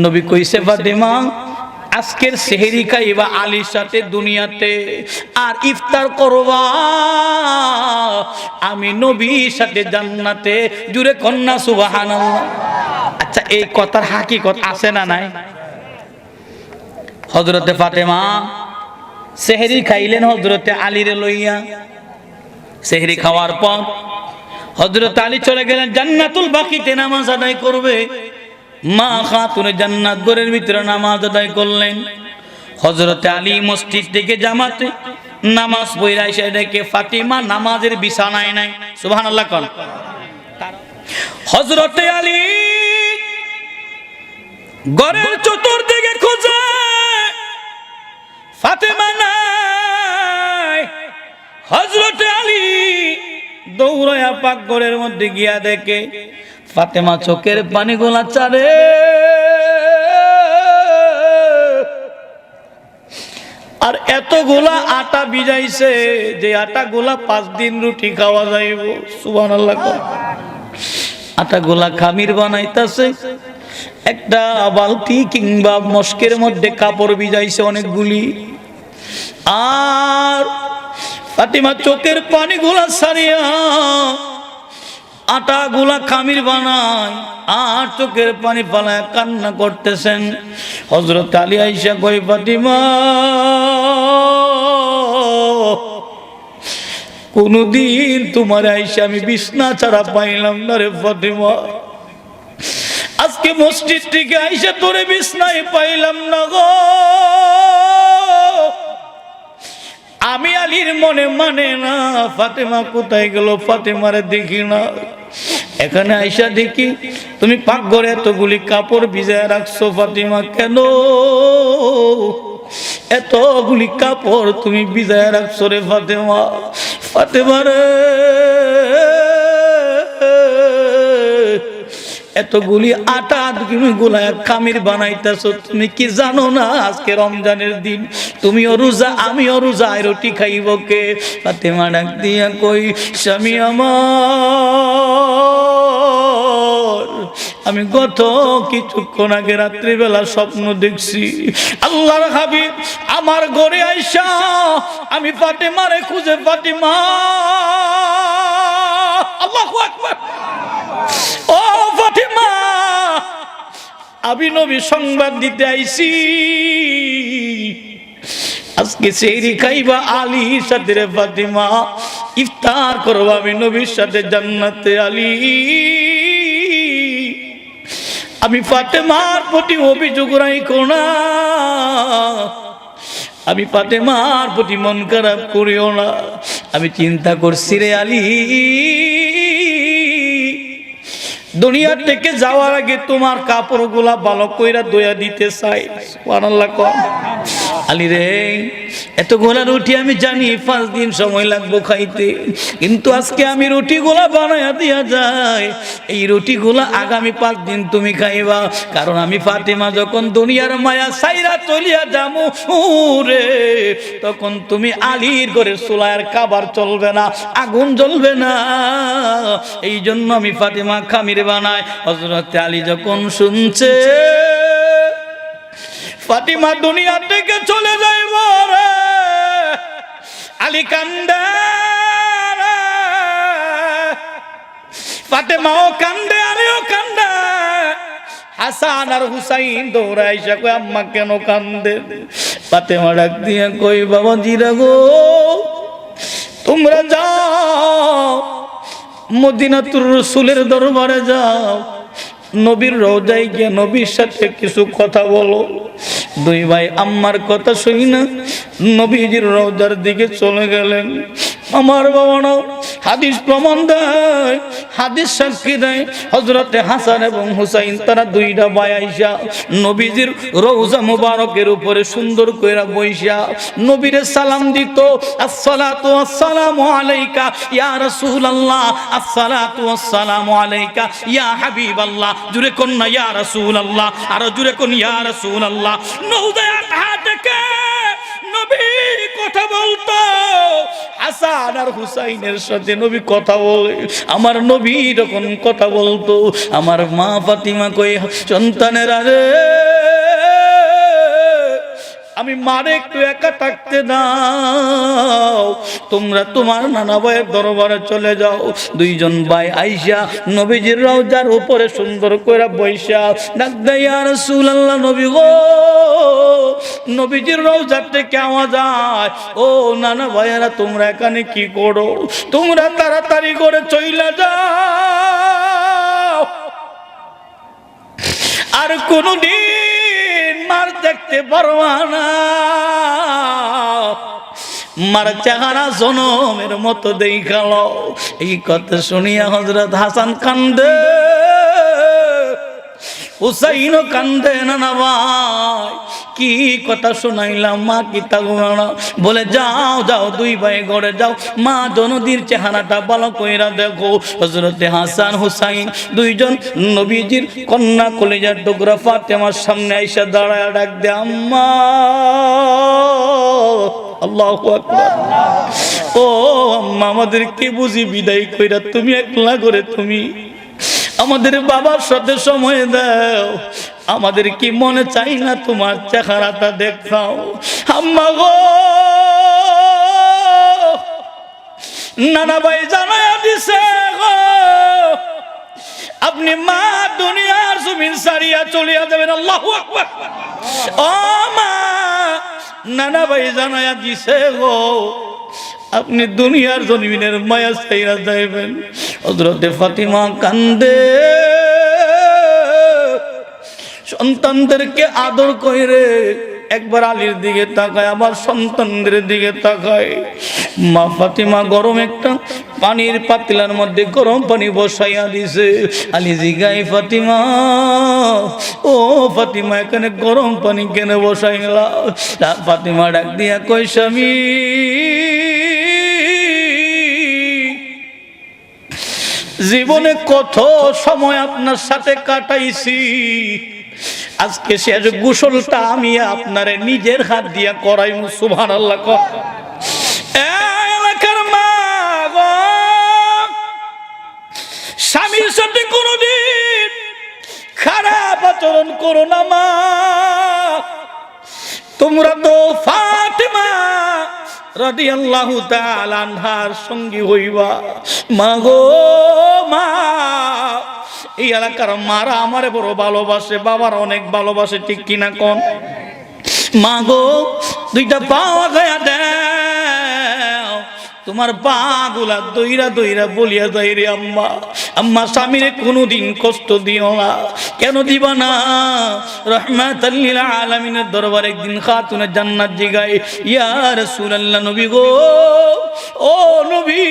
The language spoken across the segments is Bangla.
নবী কইছে ফাতেমা আজকের সেহরি খাইবা আলীর সাথে দুনিয়াতে, আর ইফতার করবা আমি নবীর সাথে জান্নাতে। জুড়ে কন্যা সুবহানাল্লাহ। আচ্ছা, এই কথার হাকিকত আছে না নাই? হযরতে ফাতেমা সেহরি খাইলেন হযরতে আলীরে লইয়া। সেহরি খাওয়ার পর হযরত আলী চলে গেলেন জান্নাতুল বাকিতে নামাজ আদায় করবে। মা খাতুনে জান্নাত ঘরের ভিতরে নামাজ আদায় করলেন। হযরতে আলী মসজিদ থেকে জামাতে নামাজ পড়া এসে দেখে ফাতিমা নামাজের বিছানায় নাই। সুবহানাল্লাহ কোন। হযরতে আলী ঘরের চতুর্দিকে খোঁজে, ফাতিমা নাই। হযরতে আলী দৌড়ায়া পাক ঘরের মধ্যে গিয়া দেখে ফাতেমা চোখের পানি গোলা চারে। আর এতগুলা আটা ভিজাইছে যে আটা গুলা 5 দিন রুটি খাওয়া যাইব। সুবহানাল্লাহ। আটা গুলা খামির বানাইতাছে। একটা বালতি কিংবা মশকের মধ্যে কাপড় ভিজাইছে অনেকগুলি। আর ফাতিমা চোখের পানি গোলা ছাড়িয়া আটা গুলা খামির বানায় আর চোখের পানি ফালায় কান্না করতেছেন। হযরত আলী আয়েশা কই ফাতিমা কোনদিন তোমার আয়েশা আমি বিছনা ছাড়া পাইলাম না রে ফাতিমা। আজকে মসজিদ থেকে আয়েশা তোরে বিছনায় পাইলাম না গো। আমি আলীর মনে মানে না ফাতেমা কোথায় গেল, ফাতেমারে দেখি না। এখানে আয়েশা দেখি তুমি পাকঘরে এতগুলি কাপড় ভিজায় রাখছো ফাতিমা, কেন এতগুলি কাপড় তুমি ভিজায় রাখছো রে ফাতেমা? ফাতেমা রে এতগুলি আটা তুমি গোলায় খামির বানাইতেছো, তুমি কি জানো না আজকে রমজানের দিন, তুমিও রোজা আমিও রোজা, রুটি খাইব কে? ফাতেমা ডাক দিয়া কই স্বামী আমার, আমি গত কিছুক্ষণ আগে রাত্রিবেলা স্বপ্ন দেখছি আল্লাহর হাবিব আমার ঘরে আইসা আমি ফাতেমারে খুঁজে, ফাতেমা আল্লাহু আকবার, ও ফাতেমা আমি নবী সংবাদ দিতে আইছি আজকে সেহরি খাইবা আলীর সাথে রে ফাতেমা, ইফতার করবো আমি নবীর সাথে জান্নাতে। আলী আমি ফাতেমার প্রতি অভিযোগ রাখো না, আমি ফাতেমার প্রতি মন খারাপ করিও না। আমি চিন্তা করছি রে আলী দুনিয়া থেকে যাওয়ার আগে তোমার কাপড়গুলা ভালো কইরা ধুইয়া দিতে চাই। সুবহানাল্লাহ কম। আলী রে এতগুলা রুটি আমি জানি 5 দিন সময় লাগবো খাইতে, কিন্তু আজকে আমি রুটিগুলা বানাইয়া দিয়া যাই, এই রুটিগুলা আগামী 5 দিন তুমি খাইবা, কারণ আমি ফাতেমা যখন দুনিয়ার মায়া সাইরা চলিয়া যামু রে তখন তুমি আলীর ঘরে চুলার খাবার চলবে না, আগুন জ্বলবে না, এই জন্য আমি ফাতেমা খামির বানাই। হযরত আলী যখন শুনছে ফাতেমা দুনিয়া থেকে চলে যাইব রে, আলী কান্দে, ফাতেমাও কান্দে, আলীও কান্দে। হাসান আর হুসাইন দৌড়ায় এসে কই আম্মা কেন কান্দে? ফাতেমা ডাক দিয়ে কই বাবা জিরা গো তোমরা যাও মদিনাতুর রাসূলের দরবারে যাও, নবীর রওজায় গিয়ে নবীর সাথে কিছু কথা বলো। দুই ভাই আম্মার কথা শুনি না নবীজির রওজার দিকে চলে গেলেন। আমার বাবা নাও হাদিস প্রমাণ দেয়, হাদিস সাক্ষী দেয়, হযরতে হাসান এবং হুসাইন তারা দুইটা ভাই আইসা নবীজির রওজা মুবারকের উপরে সুন্দর কইরা বইসা নবীরে সালাম দিত, আসসালাতু ওয়াসসালামু আলাইকা ইয়া রাসূলুল্লাহ, আসসালাতু ওয়াসসালামু আলাইকা ইয়া হাবিবাল্লাহ। জুরে কোন না ইয়া রাসূলুল্লাহ, আর জুরে কোন ইয়া রাসূলুল্লাহ। নওদায়া থেকে নবী কথা বলতো, হাসান আর হুসাইনের সাথে নবী কথা বলে। আমার নবী যখন কথা বলতো আমার মা ফাতিমা কই সন্তানেরা রে আমি মারে একটু একা থাকতে দাও, তোমরা তোমার নানা ভাইয়ের দরবারে চলে যাও। দুইজন ভাই আইসা নবীজির রওজার উপরে সুন্দর করে বইসা ডাক দেয়, ইয়া রাসূলুল্লাহ, নবী গো, নবীজির রওজার থেকে আওয়াজ আয়, ও নানা ভাইয়েরা তোমরা এখানে কি করো? তোমরা তাড়াতাড়ি করে চইলা যাও, আর কোনদিন মার দেখতে পারবা না। মার চেহারা জনমের মতো দেখালো। এই কথা শুনিয়া হযরত হাসান কান্দে, হুসাইনও কান্দে। না ভাই, কি কথা শোনাইলাম, মা কি তাগুনা? বলে যাও যাও, দুই ভাই ঘরে যাও, মা জনদীর চেহারাটা ভালো কইরা দেখো। হযরতে হাসান হুসাইন দুইজন নবীজির কন্যা কলিজার টুকরা ফাতেমার সামনে আইসা দাঁড়ায় ডাক দে, আম্মা। আল্লাহু আকবার। ও আম্মা, আমাদের কি বুঝি বিদায় কইরা তুমি একলা করে তুমি আমাদের বাবার সাথে সময় দাও। আমাদের কি মনে চাই না তোমার চেহারাটা দেখতাম? আম্মা গো, নানা ভাই জানায়া দিছে গো, আপনি মা দুনিয়ার জমিন ছাড়িয়া চলিয়া যাবেন। আল্লাহু আকবার। ও মা, নানা ভাই জানায়া দিছে গো, আপনি দুনিয়ার জমিনের মায়া ছাইরা যাইবেন। হযরতে ফাতিমা কান্দে, সন্তানদেরকে আদর কইরে একবার আলীর দিকে তাকায়, আবার সন্তানদের দিকে তাকায়। মা ফাতিমা গরম একটা পানির পাতিলার মধ্যে গরম পানি বসাইয়া দিছে। আলী জিগাই, ফাতিমা, ও ফাতিমা, এখানে গরম পানি কেন বসাইলা? ফাতিমা ডাক দিয়া কই, স্বামী, জীবনে কত সময় আপনার সাথে কাটাইছি, আজকে শেষ গোসলটা আমি আপনারে নিজের হাত দিয়া করাইমু। সুবহানাল্লাহ। এলাকার মা গো, স্বামীর সাথে কোনদিন খারাপ আচরণ করো না মা। তোমরা তো ফাতেমা রাদিয়াল্লাহু তাআলা আনহার সঙ্গী হইবা। মা গো, মা, এই এলাকার মারা আমারে বড় ভালোবাসে, বাবার অনেক ভালোবাসে, ঠিক কিনা কোন? মা গো, দুইটা পা গায়া দাও, তোমার পা গুলা দইরা দইরা বলিয়া যাই রে আম্মা। আম্মা, স্বামীরে কোনোদিন কষ্ট দিও না। কেন দিবা না? রাহমাতাল লিল আলামিনের দরবারে একদিন খাতুনে জান্নাত জিগায়, ইয়া রাসূলুল্লাহ, নবী গো, ও নবী,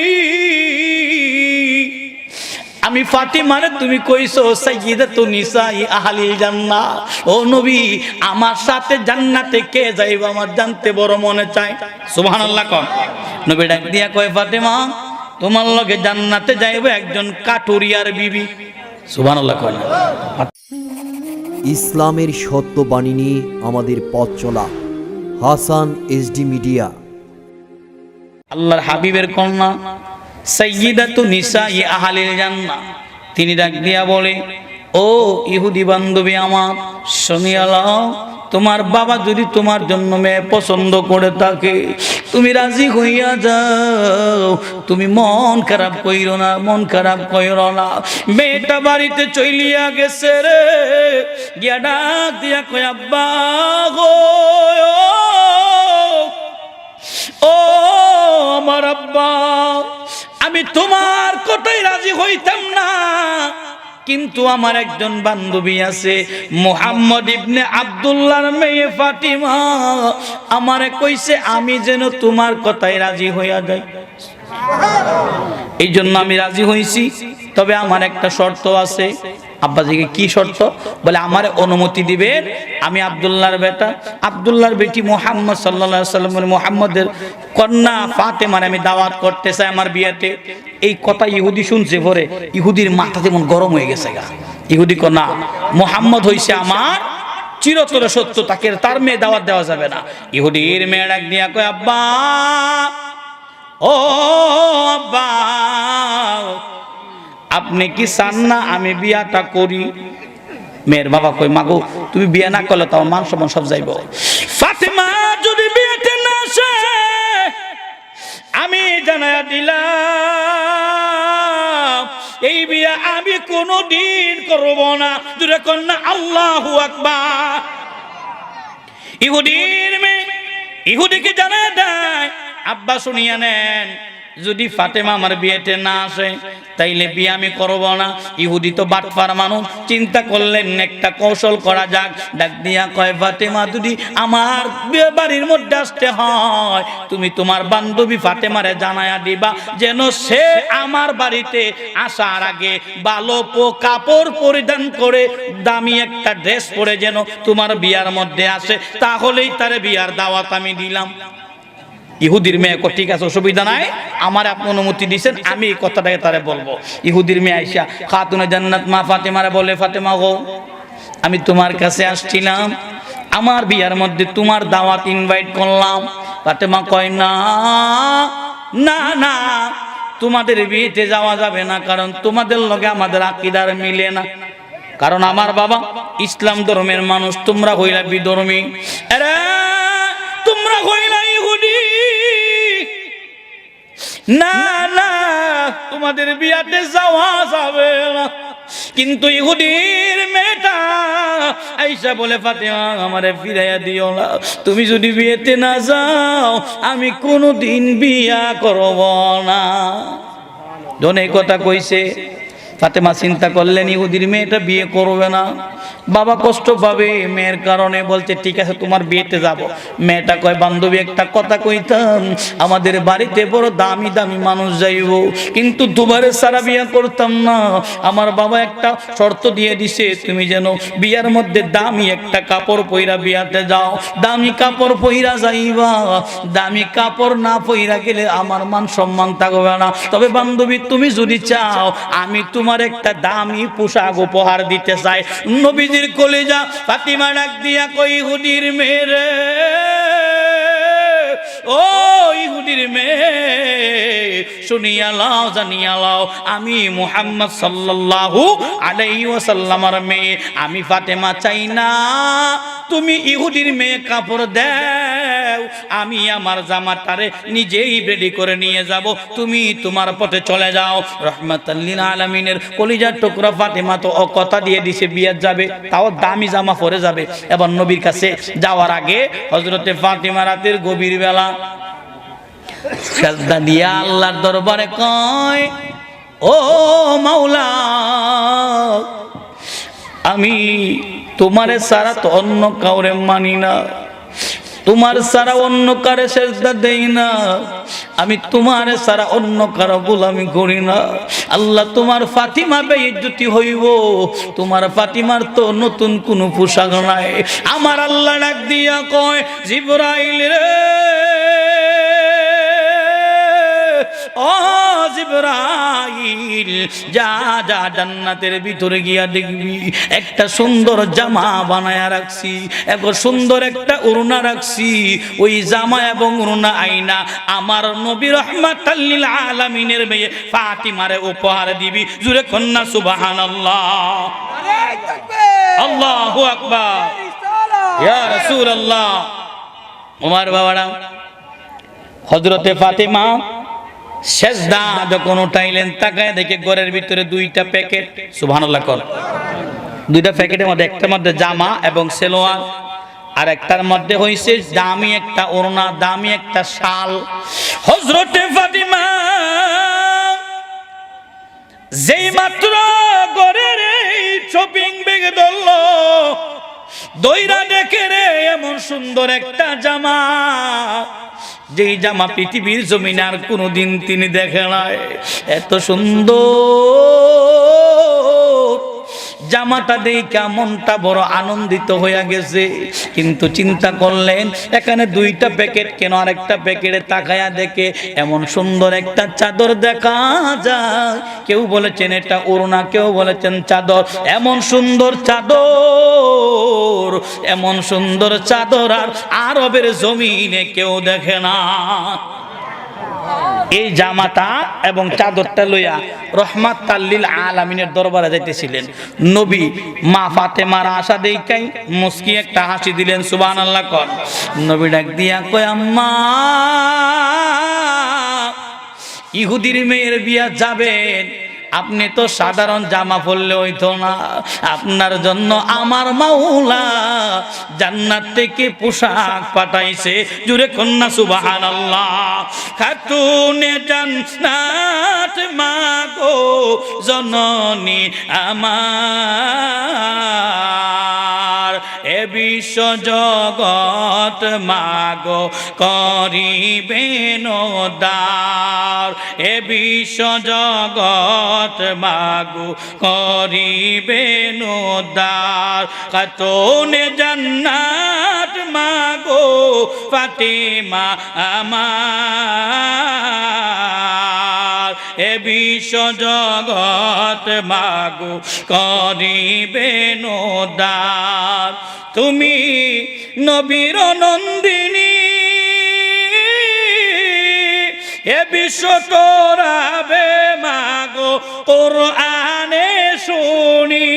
আমি ফাতিমারে তুমি কইছো সাইয়্যিদাতুন নিসাই আহলিল জান্নাহ। ও নবী, আমার সাথে জান্নাতে কে যাইবে আমার জানতে বড় মনে চায়। সুবহানাল্লাহ। কোন নবী ডাক দিয়া কয়, ফাতিমা, তোমার লগে জান্নাতে যাইবে একজন কাঠুরিয়ার বিবি। সুবহানাল্লাহ। কোন ইসলামের সত্য বাণী নিয়ে আমাদের পথ চলা হাসান এসডি মিডিয়া। আল্লাহর হাবিবের কন্যা সাইয়্যিদাতুন নিসাই আহলিল জান্নাহ, তিনি ডাক দিয়া বলে, ও ইহুদি বান্ধবী আমার, শুনিয়া লও, তোমার বাবা যদি তোমার জন্য মেয়ে পছন্দ করে থাকে, তুমি রাজি হইয়া যাও। তুমি মন খারাপ কইরো না, মন খারাপ কইরো না। মেয়েটা বাড়িতে চলিয়া গেছে রে, গিয়া ডাক দিয়া কই, আব্বা গো, ও আমার আব্বা, আমি তোমার কথাই রাজি হইতাম না, কিন্তু আমার একজন বান্ধবী আছে, মুহাম্মদ ইবনে আব্দুল্লাহর মেয়ে ফাতিমা, আমারে কইছে আমি যেন তোমার কথাই রাজি হইয়া যাই। এই জন্য আমি রাজি হইছি, তবে আমার একটা শর্ত আছে। আব্বাজিকে কি শর্ত? বলে, আমারে অনুমতি দিবেন, আমি আব্দুল্লাহর বেটা, আব্দুল্লাহর বেটি মুহাম্মদ সাল্লাল্লাহু আলাইহি ওয়াসাল্লাম, মুহাম্মদের কন্যা ফাতেমার আমি দাওয়াত করতে চাই আমার বিয়েতে। এই কথা ইহুদি শুনছে, পরে ইহুদির মাথা যেমন গরম হয়ে গেছে গা। ইহুদি কন্যা, মুহাম্মদ হইছে আমার চিরতরে সত্য, তাকে তার মেয়ে দাওয়াত দেওয়া যাবে না। ইহুদির মেয়ে ডাক দিয়া কয়, আব্বা, ও আব্বা, আপনি কি চান না আমি বিয়াটা করি? মেয়ের বাবা কই, মাগো, তুমি বিয়া না করলে তো মান সম্মান সব যাইব। ফাতেমা আমি জানায়া দিলাম এই বিয়া আমি কোনোদিন করব না। জোরে কন্যা আল্লাহু আকবার। ইহুদির মেয়ে ইহুদিকে জানায়া দেয়, আব্বা শুনিয়া নেন, যদি ফাতেমা আমার বিয়েতে না আসে তাইলে বিয়ে আমি করব না। ইহুদি তো বাটপার মানুষ, চিন্তা করলেন একটা কৌশল করা যাক। ডাক দিয়া কয়, ফাতেমা যদি আমার বিয়ে বাড়ির মধ্যে আসতে হয়, তুমি তোমার বান্ধবী ফাতেমারে জানায়া দিবা যেন সে আমার বাড়িতে আসার আগে ভালো কাপড় পরিধান করে দামি একটা ড্রেস পরে যেন তোমার বিয়ার মধ্যে আসে, তাহলেই তার বিয়ার দাওয়াত আমি দিলাম। ইহুদির মেয়ে কো ঠিক আছে, অসুবিধা নাই, আমার আপনি অনুমতি দিয়েছেন, আমি এই কথাটাকে তারে বলবো। ইহুদির মেয়ে আইসা খাতুনে জান্নাত মা ফাতেমারে বলে, ফাতেমা গো, আমি তোমার কাছে আসছিলাম, আমার বিয়ার মধ্যে তোমার দাওয়াত ইনভাইট করলাম। ফাতেমা কয়, না না না, তোমাদের বিয়েতে যাওয়া যাবে না, কারণ তোমাদের লগে আমাদের আকীদার মিলে না। কারণ আমার বাবা ইসলাম ধর্মের মানুষ, তোমরা হইলা বিধর্মী, আরে তোমরা হইলা ইহুদি, না না তোমাদের বিয়াতে যাওয়া যাবে না। কিন্তু ইহুদির মেয়েটা আইসা বলে, ফাতেমা আমারে ফিরাইয়া দিও না, তুমি যদি বিয়েতে না যাও আমি কোনোদিন বিয়া করব না। যখন এই কথা কইছে, ফাতেমা চিন্তা করলেন ইহুদির মেয়েটা বিয়ে করবে না, বাবা কষ্ট পাবে মেয়ের কারণে। বলছে ঠিক আছে তোমার বিয়েতে যাব। মেয়েটা কয়, বান্ধবী একটা কথা কইতাম, আমাদের বাড়িতে বড় দামি দামি মানুষ যাইব, কিন্তু দুবারে সারা বিয়া করতাম না। আমার বাবা একটা শর্ত দিয়ে দিছে, তুমি যেন বিয়ার মধ্যে দামি একটা কাপড় পইরা বিয়াতে যাও, দামি কাপড় পইরা যাইবা। দামি কাপড় না পইরা গেলে আমার মান সম্মান থাকবে না। তবে বান্ধবী তুমি যদি চাও, আমি তোমার একটা দামি পোশাক উপহার দিতে চাই। নবীজির কলিজা ফাতিমা ডাক দিয়া কই, ইহুদির মেয়ে, ও ইহুদির মেয়ে, শুনিয়া লাও, জানিয়া লাও, আমি মুহাম্মদ সাল্লাল্লাহু আলাইহি ওয়াসাল্লামের মেয়ে, আমি ফাতেমা চাই না তুমি ইহুদির মেয়ে কাপড় দাও, আমি আমার জামাটারে নিজেই রেডি করে নিয়ে যাব, তুমি তোমার পথে চলে যাও। রাহমাতাল লিল আলামিনের কলিজার টুকরা ফাতেমা তো কথা দিয়ে দিছে বিয়ে যাবে, তাও দামি জামা পরে যাবে। এবার নবীর কাছে যাওয়ার আগে হযরতে ফাতেমা রাতের গভীর বেলা সাজদা দিয়া আল্লাহর দরবারে কয়, ও মাওলা, আমি তোমারে ছাড়া তো অন্য কাউরে মানি না, তোমার ছাড়া অন্য কারে সেজদা দেই না, আমি তোমার ছাড়া অন্য কারো গোলামি করি না। আল্লাহ, তোমার ফাতিমা বেইজ্জতি হইব, তোমার ফাতিমার তো নতুন কোনো পোশাক নাই। আমার আল্লাহ ডাক দিয়া কয়, জিবরাইল রে, ও জিবরাইল, যা যা জান্নাতের ভিতরে গিয়া দেখবি একটা সুন্দর জামা বানায়া রাখছি, এক সুন্দর একটা ওড়না রাখছি, ওই জামা এবং ওড়না আইনা আমার নবী রাহমাতাল লিল আলামিনের মেয়ে ফাতিমারে উপহার দিবি। জোরে কন্না সুবহানাল্লাহ, আল্লাহু আকবার, ইয়া রাসূলুল্লাহ। ওমর বাবারা হযরতে ফাতিমা সেজদা যখন উঠাইলেন, তাকায় দেখে ঘরের ভিতরে দুইটা প্যাকেট, সুবহানাল্লাহ কর, দুইটা প্যাকেটের মধ্যে একটার মধ্যে জামা এবং সেলোয়ার, আর একটার মধ্যে হইছে দামি একটা ওড়না, দামি একটা শাল। হযরতে ফাতিমা যেই মাত্র ঘরের এই শপিং ব্যাগে ধরল, দইরা দেখে রে এমন সুন্দর একটা জামা, যেই জামা পৃথিবীর জমিনে আর কোনোদিন তিনি দেখে নাই। এত সুন্দর জামাটা দেখা মনটা বড় আনন্দিত হইয়া গেছে। কিন্তু চিন্তা করলেন, এখানে দুইটা প্যাকেট কেন, আর একটা প্যাকেটে তাকায়া দেখে এমন সুন্দর একটা চাদর দেখা যায়। কেউ বলেছেন এটা ওড়না, কেউ বলেছেন চাদর। এমন সুন্দর চাদর, এমন সুন্দর চাদর আর আরবের জমিনে কেউ দেখে না। এই জামাটা এবং চাদরটা লইয়া রাহমাতাল লিল আলামিনের দরবারে যাইতেছিলেন। নবী মা ফাতেমার আশা দেখাই মুস্কি একটা হাসি দিলেন, সুবহানাল্লাহ কর। নবী ডাক দিয়া কয়, আম্মা ইহুদির মেয়ের বিয়া যাবেন, আপনি তো সাধারণ জামা পরলে হইতো না, আপনার জন্য আমার মাওলা জান্নাত থেকে পোশাক পাঠাইছে। জুরে কন্যা সুবহানাল্লাহ। খাতুনে জান্নাত মাগো জননী আমার, এ বিশ্ব জগৎ মাগো করিবেন উদ্ধার, এ বিশ্ব জগৎ মাগো করিবেন উদ্ধার। খাতুনে জান্নাত মাগো ফাতেমা আমার, এ বিশ্ব জগৎ মাগো করিবেন উদ্ধার। তুমি নবীর নন্দিনী, এ বিশ্ব তোরাবে মাগো কোরআনে শুনি,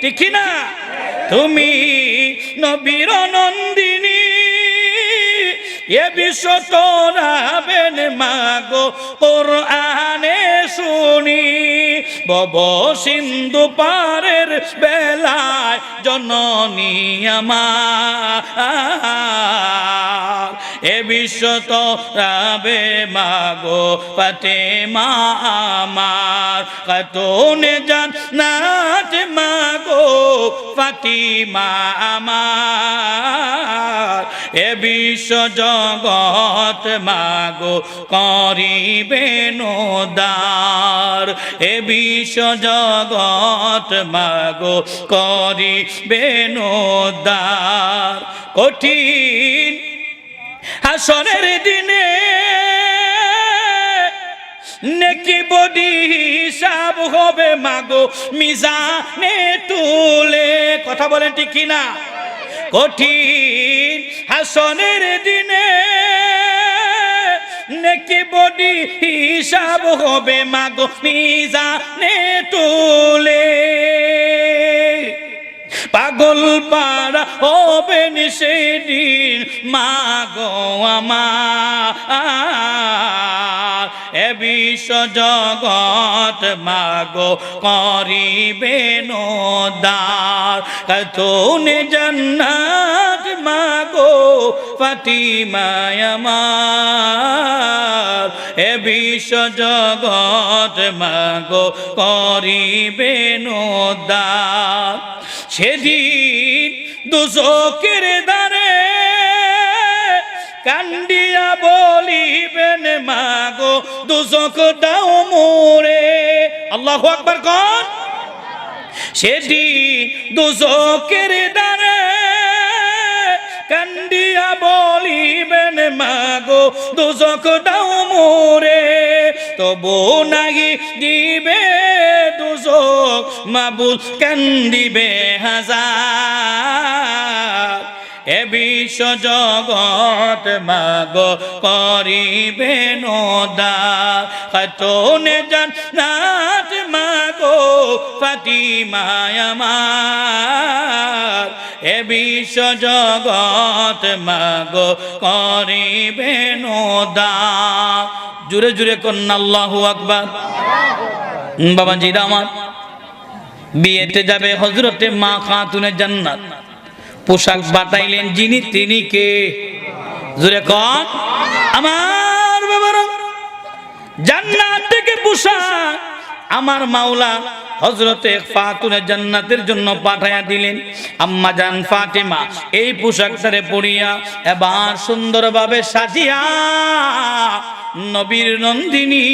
ঠিক না? তুমি নবীর নন্দিনী, এ বিশ্ব তোরাবেন মাগো কোরআনে শুনি। ভব সিন্ধু পারের বেলায় জননী আমার, এ বিশ্ব তোরাবে মাগো ফাতেমা আমার। খাতুনে জান্নাত মাগো ফাতিমা আমার, এ বিশ্ব জগৎ মাগো করিবেন উদ্ধার, এ বিশ্ব জগৎ মাগো করিবেন উদ্ধার। কঠিন হাসরের দিনে নেকি বডি হিসাব হবে মাগো মিজানে তুলে, কথা বলেন ঠিক কিনা? কঠিন হাসরের দিনে নেকি বডি হিসাব হবে মাগো মিজানে তুলে। পাগল পারা হবেন সেদিন মাগো আমার, এ বিশ্ব জগৎ মাগো করিবেন উদ্ধার। খাতুনে জান্নাত মাগো ফাতিমা আমার, এ বিশ্ব জগৎ মাগো করিবেন উদ্ধার। সেদিন দুজকের দ্বারে কান্দিয়া বলিবেন মাগো দুজক দাও মোরে, আল্লাহু আকবার কোন। সেদিন দুজকের দ্বারে কান্দিয়া বলিবেন মাগো দুজক দাও মোরে, তবু নাহি দিবে দুজক মাবুল কান্দিবে হাজার, এ বিশ্ব জগৎ মাগো করিবেন উদ্ধার। খাতুনে জান্নাত মাগো ফাতিমা আমার, এ বিশ্ব জগৎ মাগো করিবেন উদ্ধার। জুড়ে জুড়ে কন্যা আল্লাহু আকবার। বাবাজিরা আমার, বিয়েতে যাবে হযরতে মা খাতুনে জান্নাত, পোশাক বাটাইলেন যিনি তিনি কে? জুড়ে কন আমার বাবারা। জান্নাত থেকে পোশাক আমার মাওলা হযরতে ফাতুনে জান্নাতের জন্য পাঠায়া দিলেন। আম্মা জান ফাতেমা এই পোশাকটারে পরিয়া এবার সুন্দরভাবে সাজিয়া নবীর নন্দিনী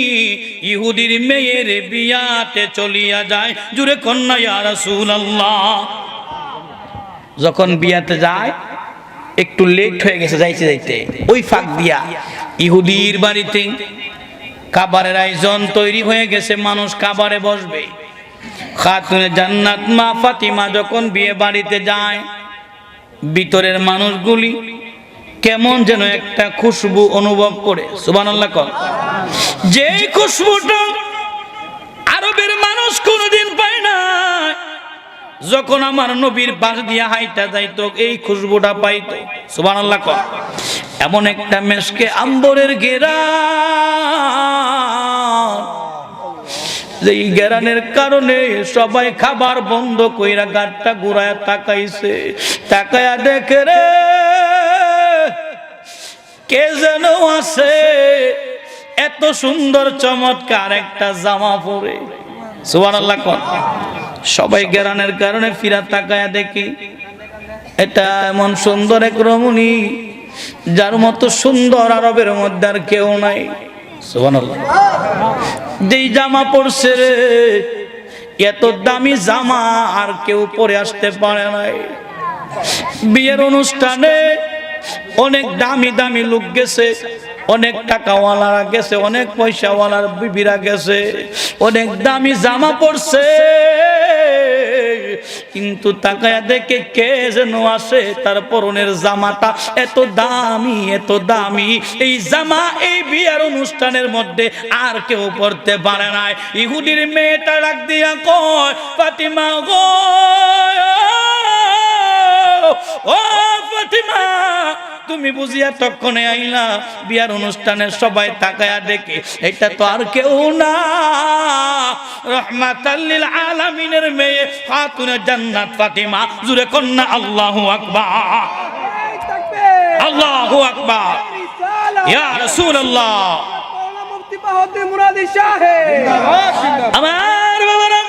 ইহুদির মেয়ের বিয়াতে চলিয়া যায়। জুড়ে কন্যা ইয়া রাসূলুল্লাহ। যখন বিয়াতে যায় একটু লেট হয়ে গেছে যাইতে যাইতে, ওই ফাঁক দিয়া ইহুদির বাড়িতে খাবারের আয়োজন তৈরি হয়ে গেছে, মানুষ খাবারে বসবে। খাতুনে জান্নাত মা ফাতিমা যখন বিয়ে বাড়িতে যায়, ভিতরের মানুষগুলি কেমন যেন একটা খুশবু অনুভব করে। সুবহানাল্লাহ কর। যেই খুশবুটা আরবের মানুষ কোনোদিন পায় না, যখন আমার নবীর পাশ দিয়া হাইটা যাইতো এই খুশবুটা পাইতো। সুবহানাল্লাহ কর। এমন একটা মেশকে আম্বরের ঘেরান, যেই ঘেরানের কারণে সবাই খাবার বন্ধ কইরা গাড়টা ঘুরায় তাকাইছে। তাকায়া দেখে রে কে যেন আছে এত সুন্দর চমৎকার একটা জামা পরে। সুবহানাল্লাহ কোন। সবাই ঘেরানের কারণে ফিরা তাকায়া দেখি এটা এমন সুন্দর এক রমণী যার মতো সুন্দর আরবের মধ্যে আর কেউ নাই। সুবহানাল্লাহ। যেই জামা পরছে রে এত দামি জামা আর কেউ পরে আসতে পারে নাই। বিয়ের অনুষ্ঠানে অনেক দামি দামি লোক গেছে, অনেক টাকাওয়ালারা গেছে, অনেক পয়সাওয়ালার বিবিরা গেছে, অনেক দামি জামা পরছে, কিন্তু তাকায়া দেখে কে যেন আসে তার পরনের জামাটা এত দামি এত দামি, এই জামা এই বিয়ের অনুষ্ঠানের মধ্যে আর কেউ পরতে পারে নাই। ইহুদির মেয়েটা ডাক দিয়া কয়, ফাতিমা গো, ও ফাতিমা, তুমি বুঝিয়া তখনই আইলা? বিয়ার অনুষ্ঠানে সবাই তাকায়া দেখে এটা তো আর কেউ না, রাহমাতাল লিল আলামিনের মেয়ে খাতুনে জান্নাত ফাতিমা। জুরে কন্না আল্লাহু আকবার, আল্লাহু আকবার, ইয়া রাসূলুল্লাহ। আমার বাবারা,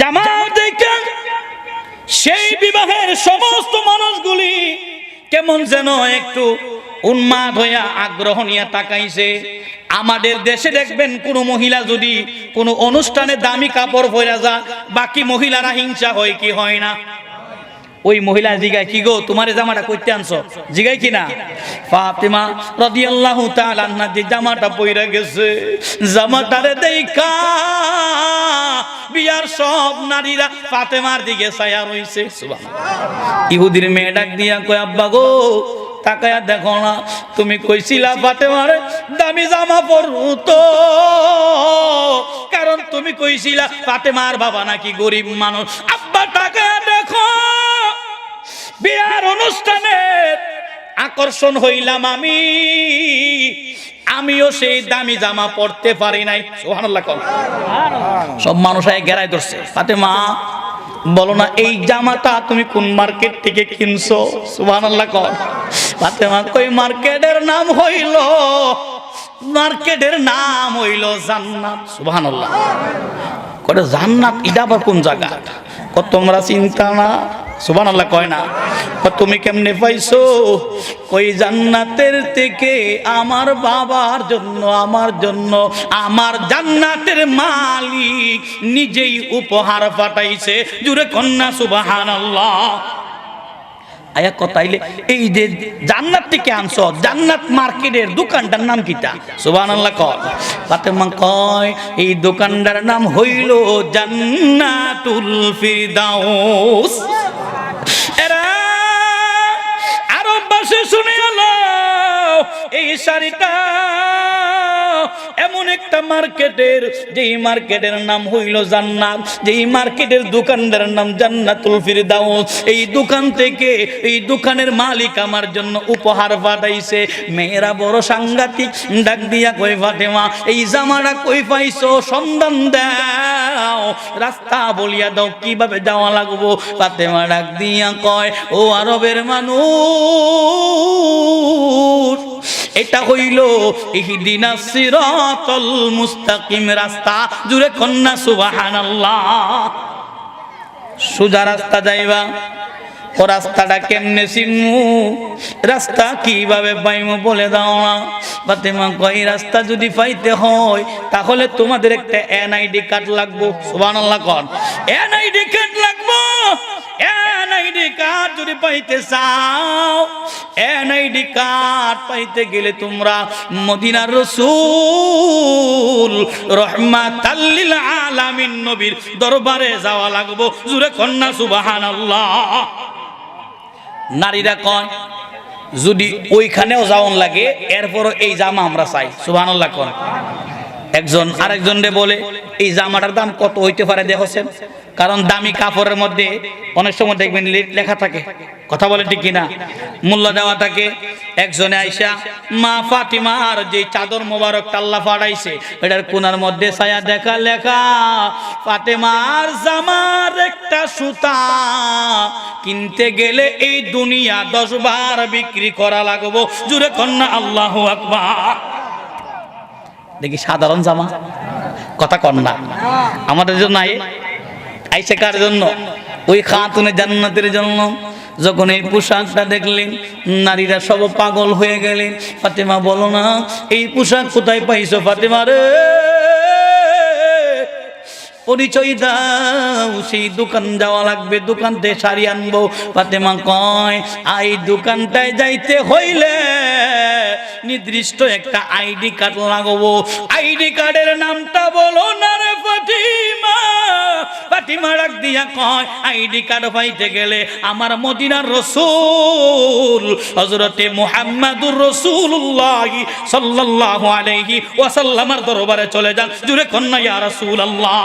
জামাত দেখে সেই বিবাহের সমস্ত মানুষগুলি কেমন যেন একটু উন্মাদ হইয়া আগ্রহ নিয়ে তাকাইছে। আমাদের দেশে দেখবেন কোন মহিলা যদি কোন অনুষ্ঠানে দামি কাপড় পরে যায়, বাকি মহিলারা হিংসা হয় কি হয় না? ওই মহিলা জিগায়, কি গো তোমার জামাটা কইতে আনছো? জিগায় কি না? ফাতিমা রাদিয়াল্লাহু তাআলা আনহা যে জামাটা পইরা গেছে, জামাটারে দেইখা বিয়ার সব নারীরা ফাতেমার দিকে ছায়া রইছে। সুবহানাল্লাহ। ইহুদির মেয়ে ডাক দিয়া কয়, আব্বা গো তাকায়া দেখো না, তুমি কইছিলা ফাতেমারে দামি জামা পরতো, কারণ তুমি কইছিলা ফাতেমার বাবা নাকি গরিব মানুষ। আব্বা তাকায়া দেখো, বিয়ার অনুষ্ঠানে আকর্ষণ হইলাম আমিও সেই দামি জামা পরতে পারি নাই। সুবহানাল্লাহ। সব মানুষ ঘেরায় ধরছে, ফাতেমা বলো না এই জামাটা তুমি কোন মার্কেট থেকে কিনছো? সুবহানাল্লাহ। ফাতেমা কই, মার্কেটের নাম হইল জান্নাত। সুবহানাল্লাহ। কয় জান্নাত এটা আবার কোন জায়গা? কত তোমরা চিন্তা না। সুবহানাল্লাহ কয় না। তুমি কেমনে পাইছো? কই জান্নাতের থেকে আমার বাবার জন্য আমার জান্নাতের মালিক নিজেই উপহার পাঠাইছে। জুরে কন্যা সুবহানাল্লাহ। আয়া কথাইলে এই যে জান্নাত থেকে আনছো, জান্নাত মার্কেটের দোকানটার নাম কিটা? সুবহানাল্লাহ কয়। ফাতেমা কয় এই দোকানটার নাম হইল জান্নাতুল ফিরদাউস। এরা আরব ভাষা শুনে এলো এই শাড়িটা এমন একটা মার্কেটের, যেই মার্কেটের নাম হইল জান্নাত, যেই মার্কেটের দোকানদার নাম জান্নাতুল ফিরদাউস। এই দোকান থেকে এই দোকানের মালিক আমার জন্য উপহার পাঠাইছে। মেয়েরা বড় সাংঘাতিক, ডাক দিয়া কই, ফাতেমা এই জামাটা কই পাইছো? সন্ধান দাও, রাস্তা বলিয়া দাও, কিভাবে যাওয়া লাগবো? ফাতেমা ডাক দিয়া কয়, ও আরবের মানুষ, এটা হইল ইহদিনাস সিরাতাল মুস্তাকিম রাস্তা। জুরে কন্যা সুবহানাল্লাহ। সোজা রাস্তা যাইবা, ও রাস্তাটা কেমনে চিনমু? রাস্তা কিভাবে পাইমু বলে দাও না। ফাতেমা কয়, রাস্তা যদি পাইতে হয় তাহলে তোমাদের একটা এনআইডি কার্ড লাগবো। সুবহানাল্লাহ কর, এনআইডি কার্ড লাগবো। এনআইডি কার্ড যদি পাইতে চাও, এনআইডি কার্ড পাইতে গেলে তোমরা মদিনার রাসূল রাহমাতাল লিল আলামিন নবীর দরবারে যাওয়া লাগবো। জুরে কন্যা সুবহানাল্লাহ। নারীরা কয় যদি ওইখানেও যাওয়ান লাগে এরপরও এই জামা আমরা চাই। সুবহানাল্লাহ কয়। একজন আরেকজন রে বলে এই জামাটার দাম কত হইতে পারে দেখছেন? কারণ দামি কাপড়ের মধ্যে অনেক সময় দেখবেন লেখা থাকে, কথা বলে ঠিক কিনা, মূল্য দেওয়া থাকে। একজনে আইসা মা ফাতিমার যে চাদর মোবারক আল্লাহ পাঠাইছে এটার কোনার মধ্যে ছায়া দেখা লেখা ফাতেমার জামার একটা সুতা কিনতে গেলে এই দুনিয়া 10 বার বিক্রি করা লাগবো। জুড়ে কন্যা আল্লাহু আকবার। দেখি সাধারণ জামা, কথা কন্যা আমাদের জন্য আইসে কার জন্য? ওই খাতুনে জান্নাতের জন্য। যখন এই পোশাকটা দেখলেন নারীরা সব পাগল হয়ে গেলেন। ফাতেমা বলো না এই পোশাক কোথায় পাইছো? ফাতেমা রে পরিচয় দাও, সেই দোকান যাওয়া লাগবে, দোকান থেকে শাড়ি আনবো। ফাতেমা কয় এই দোকানটায় যাইতে হইলে নির্দিষ্ট একটা আইডি কার্ড লাগবো। আইডি কার্ডের নামটা বলো না রে ফাতিমা। ফাতিমা ডাক দিয়া কয় আইডি কার্ড পাইতে গেলে আমার মদিনার রাসূল হযরতে মুহাম্মাদুর রাসূলুল্লাহ সাল্লাল্লাহু আলাইহি ওয়াসাল্লামের দরবারে চলে যান। জুরে কন্যা ইয়া রাসূলুল্লাহ।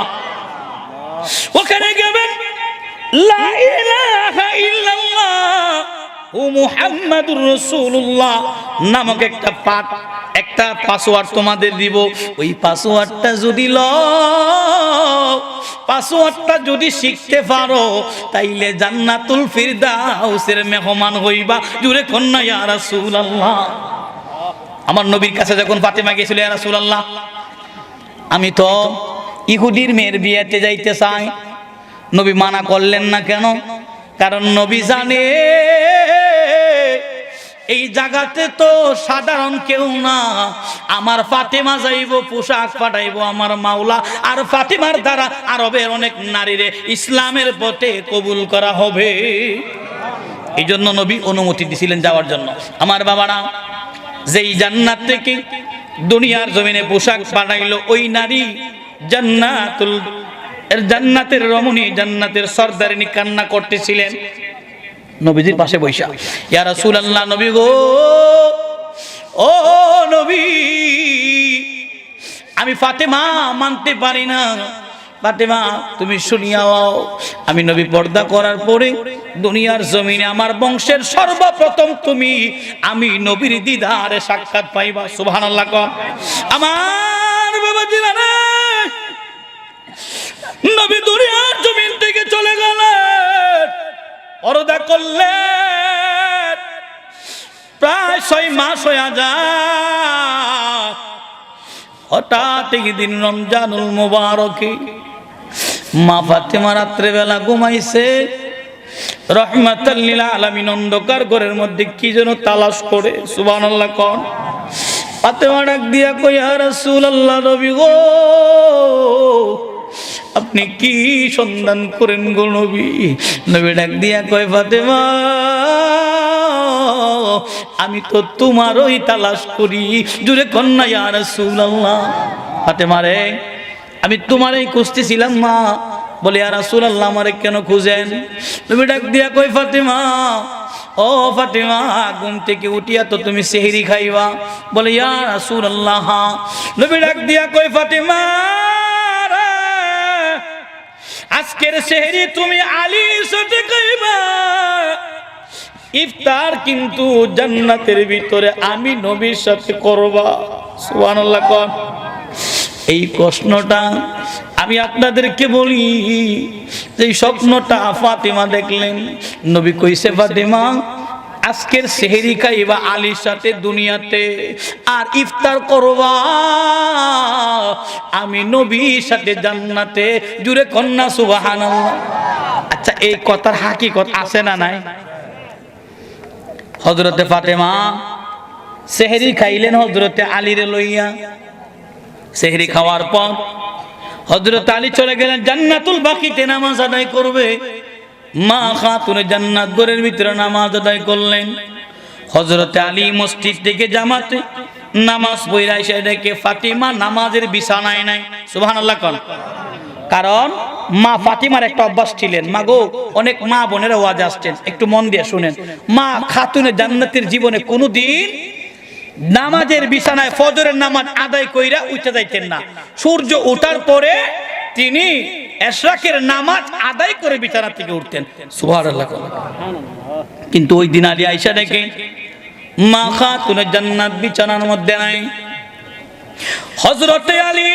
ওখানে গেবেন লা ইলাহা ইল্লাল্লাহ ও মুহাম্মাদুর রাসূলুল্লাহ নামক একটা পাসওয়ার্ড তোমাদের দিব। ওই পাসওয়ার্ডটা যদি পাসওয়ার্ডটা যদি শিখতে পারো তাইলে জান্নাতুল ফিরদাউসের মেহমান হইবা। জুরে কন্যা ইয়া রাসূলুল্লাহ। আমার নবীর কাছে যখন ফাতেমা গেছিল, ইয়া রাসূলুল্লাহ আমি তো ইহুদির মেয়ের বিয়েতে যাইতে চাই। নবী মানা করলেন না কেন? কারণ নবী জানে এই জায়গাতে তো সাধারণ কেউ না, আমার ফাতেমা যাইব, পোশাক পাঠাইবো আমার মাওলা, আর ফাতেমার দ্বারা আরবের অনেক নারীরে ইসলামের পথে কবুল করা হবে। এই জন্য নবী অনুমতি দিছিলেন যাওয়ার জন্য। আমার বাবারা, যেই জান্নাত থেকে দুনিয়ার জমিনে পোশাক পাঠাইলো ওই নারী জান্নাতের রমণী, জান্নাতের সর্দারিনী কান্না করতেছিলেন নবীজির পাশে বৈশা। ইয়া রাসূলুল্লাহ, নবী গো, ও নবী, আমি ফাতেমা মানতে পারি না। ফাতেমা তুমি শুনিয়াও, আমি নবী পর্দা করার পরে দুনিয়ার জমিনে আমার বংশের সর্বপ্রথম তুমি আমি নবীর দিদারে সাক্ষাৎ পাইবা। সুবহানাল্লাহ। আমার বাবা জিলানা নবী দুনিয়ার জমিন থেকে চলে গেলেন, পর্দা করলেন, প্রায় 6 মাস হয়ে যায়। হঠাৎ একদিন রমজানুল মুবারকে মা ফাতেমা রাত্রে বেলা ঘুমাইছে, রহমাতাল লিল আলামিন অন্ধকার ঘরের মধ্যে কি যেন তালাশ করে। সুবহানাল্লাহ। কোন ফাতেমা ডাক দিয়া কই, ইয়া রাসূলুল্লাহ, নবী গো আপনি কি সন্ধান করেন গো নবী? নবী ডাক দিয়া কয়, ফাতেমা আমি তো তোমারই তালাশ করি। জুরে কন্যা ইয়া রাসূলুল্লাহ। ফাতেমা রে আমি তোমারই খুঁজতেছিলাম মা। বলে ইয়া রাসূলুল্লাহ আমারে কেন খুঁজেন? নবী ডাক দিয়া কয়, ফাতেমা ও ফাতেমা ঘুম থেকে উঠিয়া তো তুমি সেহরি খাইবা। বলে ইয়া রাসূলুল্লাহ। নবী ডাক দিয়া কয়, ফাতেমা আজকের সেহরি তুমি আলীর সাথে খাইবা, ইফতার কিন্তু জান্নাতের ভিতরে আমি নবীর সাথে করবা। সুবহানাল্লাহ। কোন এই প্রশ্নটা আমি আপনাদেরকে বলি, যে স্বপ্নটা ফাতেমা দেখলেন, নবী কইছে ফাতেমা আজকের সেহরি খাইবা আলীর সাথে দুনিয়াতে, আর ইফতার করবা আমি নবীর সাথে জান্নাতে। জুরে কন্যা সুবহানাল্লাহ। আচ্ছা এই কথার হাকিকত আছে না নাই? হযরতে ফাতেমা সেহরি খাইলেন হযরতে আলীরে লইয়া। সেহরি খাওয়ার পর হযরত আলী চলে গেলেন জান্নাতুল বাকিতে নামাজ আদায় করবে। মা খাতুনে জান্নাত ঘরের ভিতরে নামাজ আদায় করলেন। হযরত আলী মসজিদ থেকে জামাতে নামাজ পড়া এসে দেখে ফাতিমা নামাজের বিছানায় নাই। সুবহানাল্লাহ। কোন কারণ মা ফাতিমার একটা অভ্যাস ছিলেন, মা গো, অনেক মা বোনেরা ওয়াজ আসছেন, একটু মন দিয়ে শুনেন। মা খাতুনে জান্নাতের জীবনে কোনোদিন নামাজের বিছানায় ফজরের নামাজ আদায় কইরা উঠে যাইতেন না। সূর্য ওঠার পরে তিনি এশরাকের নামাজ আদায় করে বিছানা থেকে উঠতেন। সুবহানাল্লাহ। কিন্তু ওই দিন আলী আয়েশা দেখে মা খাতুনে জান্নাত বিছানার মধ্যে নাই। হযরতে আলী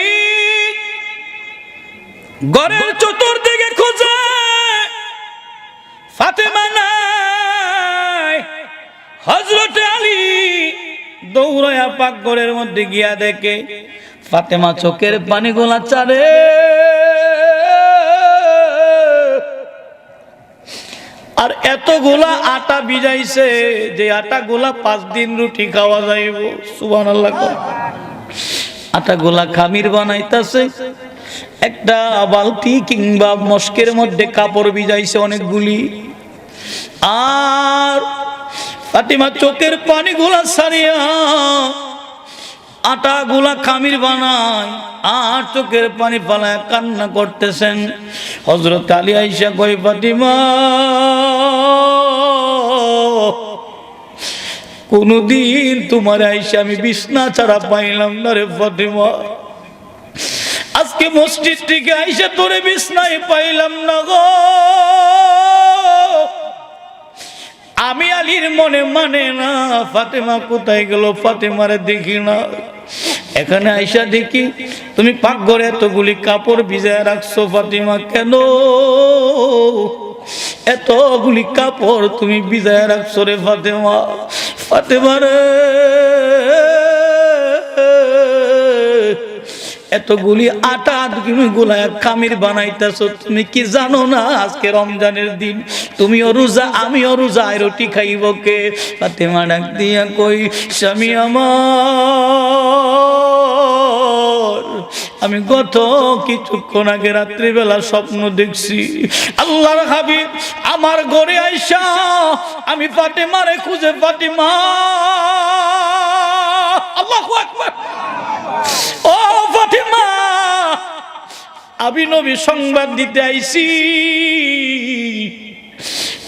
ঘরের চতুর্দিকে খোঁজে, ফাতেমা নাই। হযরতে আলী দৌড়ায়া পাকঘরের মধ্যে গিয়া দেখে ফাতেমা চোখের পানিগুলা চারে। আর এতগুলা আটা ভিজাইছে যে আটাগুলা 5 দিন রুটি খাওয়া যাইব। সুবহানাল্লাহ। আটাগুলা খামির বানাইতাছে, একটা বালতি কিংবা মশকের মধ্যে কাপড় ভিজাইছে অনেকগুলি। আর ফাতিমা চোখের পানিগুলা ছাড়িয়া আটাগুলা খামির বানায় আর চোখের পানি ফালায় কান্না করতেছেন। হযরত আলী আয়েশা কই, ফাতিমা কোনদিন তোমার আয়েশা আমি বিছনা ছাড়া পাইলাম না রে ফাতিমা। আজকে মসজিদ থেকে আয়েশা তোরে বিছনায় পাইলাম না গো। আমি আলীর মনে মানে না, ফাতেমা কোথায় গেল, ফাতেমারে দেখি না। এখানে আয়েশা দেখি তুমি পাকঘরে এতগুলি কাপড় ভিজায় রাখছো ফাতিমা, কেন এতগুলি কাপড় তুমি ভিজায় রাখছো রে ফাতেমা? ফাতেমা রে, এতগুলি আটা তুমি গুলায় খামির বানাইতেছো, তুমি কি জানো না আজকে রমজানের দিন, তুমিও রোজা আমিও রোজা, রুটি খাইব কে? ফাতেমা ডাক দিয়া কই, স্বামী আমার, আমি গত কিছুক্ষণ আগে রাত্রিবেলা স্বপ্ন দেখছি আল্লাহর হাবিব আমার ঘরে আইসা আমি ফাতেমারে খুঁজে, ফাতেমা, আল্লাহু আকবার, ও ফাতেমা, আমি নবী সংবাদ দিতে আইছি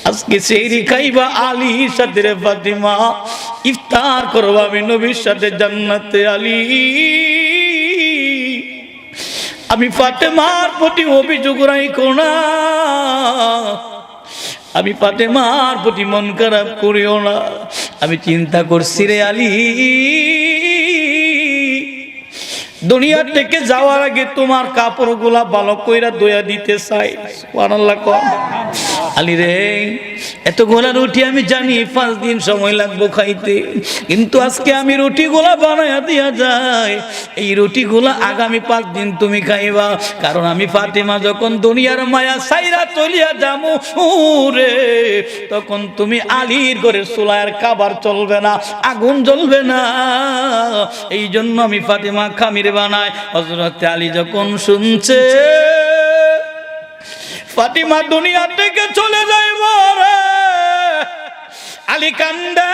আজকে সেহরি খাইবা আলীর সাথে রে ফাতেমা, ইফতার করবা আমি নবীর সাথে জান্নাতে আলী। আমি ফাতেমার প্রতি অভিযোগ রাখো না, আমি ফাতেমার প্রতি মন খারাপ করিও না। আমি চিন্তা করছি রে আলী, দুনিয়া থেকে যাওয়ার আগে তোমার কাপড়গুলা ভালো কইরা ধুইয়া দিতে চাই। সুবহানাল্লাহ। আলী রে, এতগুলা রুটি আমি জানি 5 দিন সময় লাগবো খাইতে, কিন্তু আজকে আমি রুটিগুলা বানাইয়া দিয়া যাই, এই রুটিগুলা আগামী 5 দিন তুমি খাইবা, কারণ আমি ফাতেমা যখন দুনিয়ার মায়া সাইরা চলিয়া যামু রে, তখন তুমি আলীর ঘরে চুলার খাবার চলবে না, আগুন জ্বলবে না, এই জন্য আমি ফাতেমা খামির বানাই। হযরত আলী যখন শুনছে ফাতিমা দুনিয়া থেকে চলে যাইব রে, আলী কান্দে,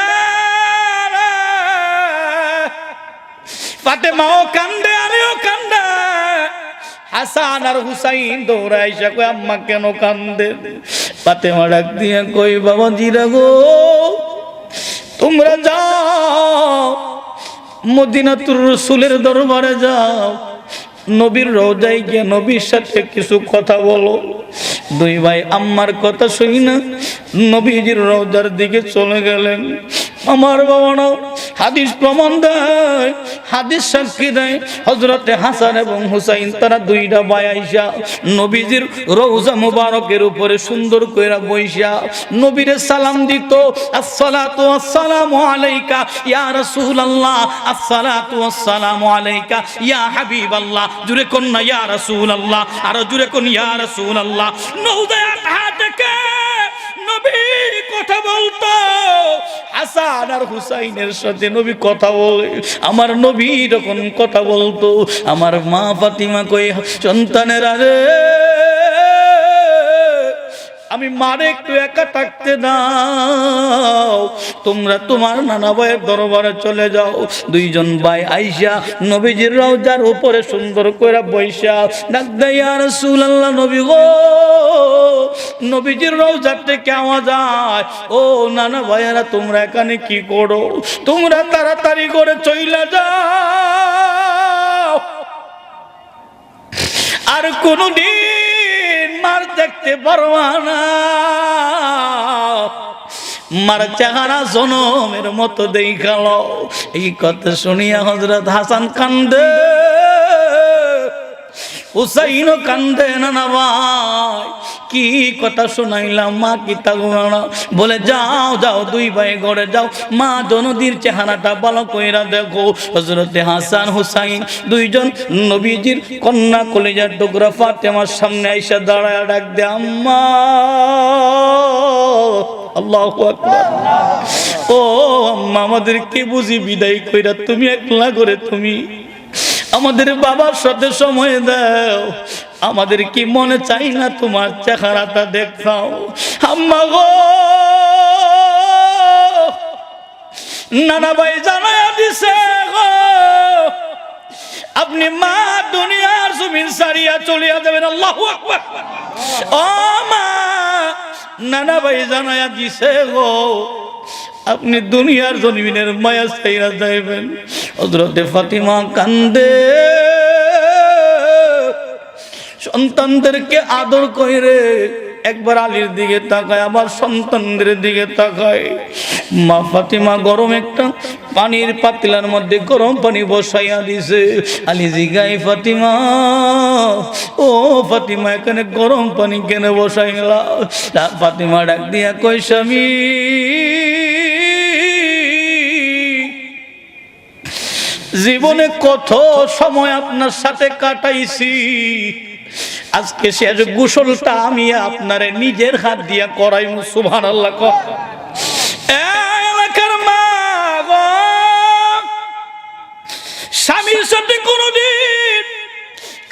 ফাতেমাও কান্দে, আলীও কান্দে। হাসান আর হুসাইন দৌড়ে আইসা কই, আম্মা কেন কান্দে? ফাতেমা ডাক দিয়ে কই, বাবা জিরা গো, তোমরা যাও মদিনাতুর রাসূলের দরবারে যাও, নবীর রওজায় গিয়ে নবীর সাথে কিছু কথা বলো। 2 ভাই আম্মার কথা শুনি না নবীজির রওজার দিকে চলে গেলেন। আমার বাবা না হাদিস প্রমাণ দেয়, হাদিস সাক্ষী দেয়, হযরতে হাসান এবং হুসাইন তারা 2টা ভাই আইসা নবীজির রওজা মুবারকের উপরে সুন্দর কইরা বইসা নবীরে সালাম দিত, আসসালাতু ওয়াসসালামু আলাইকা ইয়া রাসূলুল্লাহ, আসসালাতু ওয়াসসালামু আলাইকা ইয়া হাবিবাল্লাহ। জুরে কোন না ইয়া রাসূলুল্লাহ, আর জুরে কোন ইয়া রাসূলুল্লাহ। নওদায় হাতকে নবী কথা বলতো, হাসান আর হুসাইনের সাথে নবী কথা বলে। আমার নবী যখন কথা বলতো, আমার মা ফাতিমা কই, সন্তানেরা রে, আমি মারে একটু একা থাকতে দাও, তোমরা তোমার নানা ভাইয়ের দরবারে চলে যাও। 2 জন ভাই আইসা নবীজির রওজার উপরে সুন্দর করে বইসা ডাক দেয়, ইয়া রাসূলুল্লাহ, নবী গো, নবীজির রওজার থেকে আওয়াজ আয়, ও নানা ভাইয়েরা তোমরা এখানে কি করো? তোমরা তাড়াতাড়ি করে চইলা যাও। আর কোনদিন মার দেখতে পারবা না। মার চেহারা জনমের মতো দেখালো। এই কথা শুনিয়া হযরত হাসান কান্দে, হুসাইনও কান্দে। না ভাই, কি কথা শোনাইলাম, মা কি থাকবে না? বলে যাও যাও, দুই ভাই ঘরে যাও, মা দনদীর চেহারাটা ভালো কইরা দেখো। হযরতে হাসান হুসাইন দুইজন নবীজির কন্যা কলিজার টুকরা ফাতেমার সামনে আইসা দাঁড়ায় ডাক দে, আম্মা। আল্লাহু আকবার। ও আম্মা, আমাদেরকে বুঝি বিদায় কইরা তুমি একলা করে তুমি আমাদের বাবার সাথে সময় দাও। আমাদের কি মনে চাই না তোমার চেহারাটা দেখাও? আম্মা গো, নানা ভাই জানায়া দিছে গো, আপনি মা দুনিয়ার জমিন ছাড়িয়া চলিয়া যাবেন। আল্লাহু আকবার। ও মা, নানা ভাই জানায়া দিছে গো, আপনি দুনিয়ার জমিনের মায়া ছাইরা যাইবেন। হযরতে ফাতিমা কান্দে, সন্তানদেরকে আদর কইরে একবার আলীর দিকে তাকায়, আবার সন্তানদের দিকে তাকায়। মা ফাতিমা গরম একটা পানির পাতিলার মধ্যে গরম পানি বসাইয়া দিছে। আলী জিগাই, ফাতিমা ও ফাতিমা, এখানে গরম পানি কেন বসাইলা? ফাতিমা ডাক দিয়া কই, স্বামী জীবনে কত সময় আপনার সাথে কাটাইছি, আজকে শেষ গোসলটা আমি আপনারে নিজের হাত দিয়া করাইমু। সুবহানাল্লাহ। এলাকার মা গো, স্বামীর সাথে কোনদিন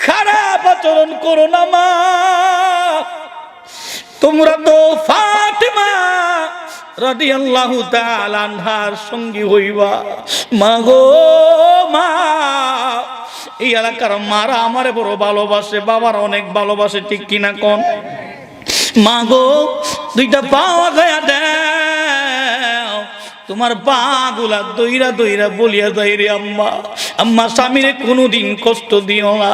খারাপ আচরণ করো না মা। তোমরা তো ফাতেমা রাদিয়াল্লাহু তাআলা আনহার সঙ্গী হইবা। মা গো মা, এই এলাকার মারা আমারে বড় ভালোবাসে, বাবার অনেক ভালোবাসে, ঠিক কিনা কোন? মা গো, দুইটা পা গায়া দাও, তোমার পা গুলা দইরা দইরা বলিয়া যাই রে আম্মা। আম্মা, স্বামীরে কোনোদিন কষ্ট দিও না।